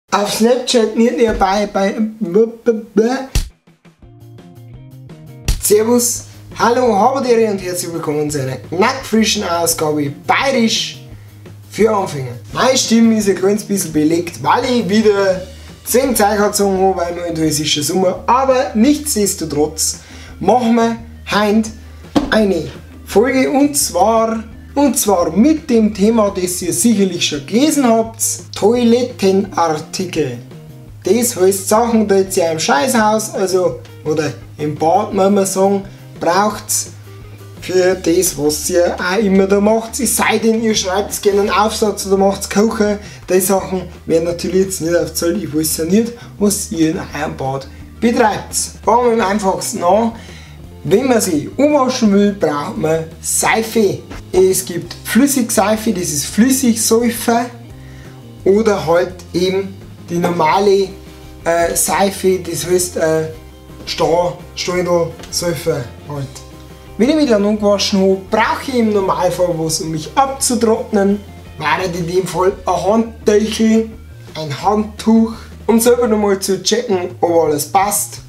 Auf Snapchat nicht nebenbei bei Servus, hallo, Haberdere und herzlich willkommen zu einer nackfrischen Ausgabe Bayerisch für Anfänger. Meine Stimme ist ein kleines bisschen belegt, weil ich wieder 10 Tage gezogen habe, weil momentan ist schon Sommer. Aber nichtsdestotrotz machen wir heute eine Folge und zwar mit dem Thema, das ihr sicherlich schon gelesen habt: Toilettenartikel. Das heißt Sachen, die ihr im Scheißhaus, also oder im Bad, muss man sagen, braucht für das, was ihr auch immer da macht. Es sei denn, ihr schreibt gerne einen Aufsatz oder macht Kochen. Die Sachen werden natürlich jetzt nicht aufgezählt. Ich weiß ja nicht, was ihr in eurem Bad betreibt. Fangen wir am einfachsten an. Wenn man sich umwaschen will, braucht man Seife. Es gibt Flüssigseife, das ist Flüssigseife, oder halt eben die normale Seife, das heißt Steinl-Seife halt. Wenn ich mich dann umgewaschen habe, brauche ich im Normalfall was, um mich abzutrocknen. Wäre in dem Fall ein Handtüchel, ein Handtuch, um selber nochmal zu checken, ob alles passt.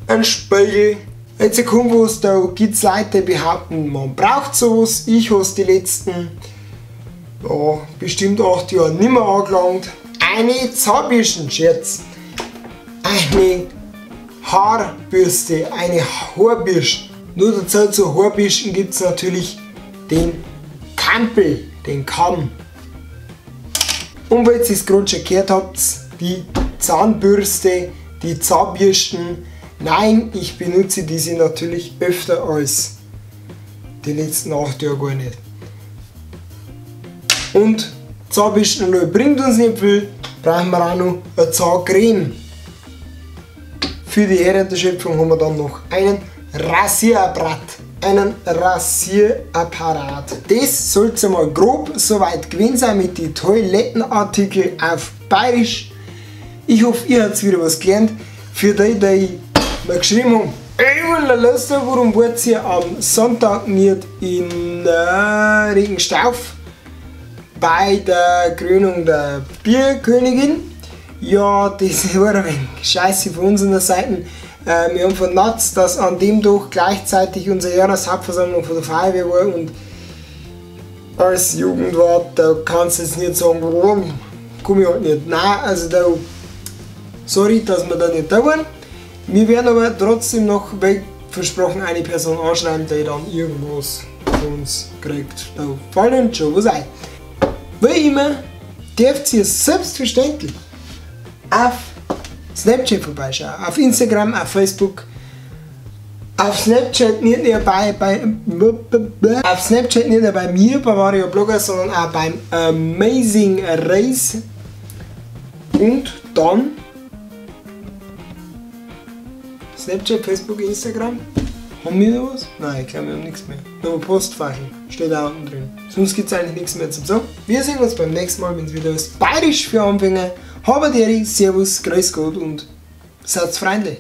Ein Spiegel. Jetzt kommt was, da gibt es Leute, die behaupten, man braucht sowas. Ich habe es die letzten bestimmt 8 Jahre nicht mehr angelangt. Eine Zahnbürstenscherz, eine Haarbürste, eine Haarbürste. Nur dazu zu Haarbürsten gibt es natürlich den Kampel, den Kamm. Und weil ihr es gerade schon gehört habt, die Zahnbürste, die Zahnbürsten. Nein, ich benutze diese natürlich öfter als die letzten 8 Jahre gar nicht. Und Zahnbürsten bringt uns nicht viel, brauchen wir auch noch eine Zahncreme. Für die Herren der Schöpfung haben wir dann noch einen Rasierapparat. Das soll es einmal grob soweit gewesen sein mit den Toilettenartikeln auf Bayerisch. Ich hoffe, ihr habt wieder was gelernt. Für die, die mir geschrieben haben, warum wart ihr am Sonntag nicht in Regenstauf bei der Krönung der Bierkönigin? Ja, das war ein wenig scheiße von unserer Seite. Wir haben vernatzt, dass an dem Tag gleichzeitig unsere Jahreshauptversammlung von der Feuerwehr war und als Jugendwart, da kannst du jetzt nicht sagen, warum, komm ich halt nicht. Nein, also da, sorry, dass wir da nicht da waren. Wir werden aber trotzdem noch, wie versprochen, eine Person anschreiben, die dann irgendwas von uns kriegt. Da fallen uns schon was ein. Wie immer dürft ihr selbstverständlich auf Snapchat vorbeischauen, auf Instagram, auf Facebook, auf Snapchat nicht nur bei mir, bei Mario Blogger, sondern auch beim Amazing Race. Und dann Snapchat, Facebook, Instagram. Haben wir noch was? Nein, ich glaube, wir haben nichts mehr. Nur Postfach steht da unten drin. Sonst gibt es eigentlich nichts mehr zu sagen. Wir sehen uns beim nächsten Mal, wenn es wieder ist. Bayerisch für Anfänger. Haberdere, Servus, Grüß Gott und seid Freunde.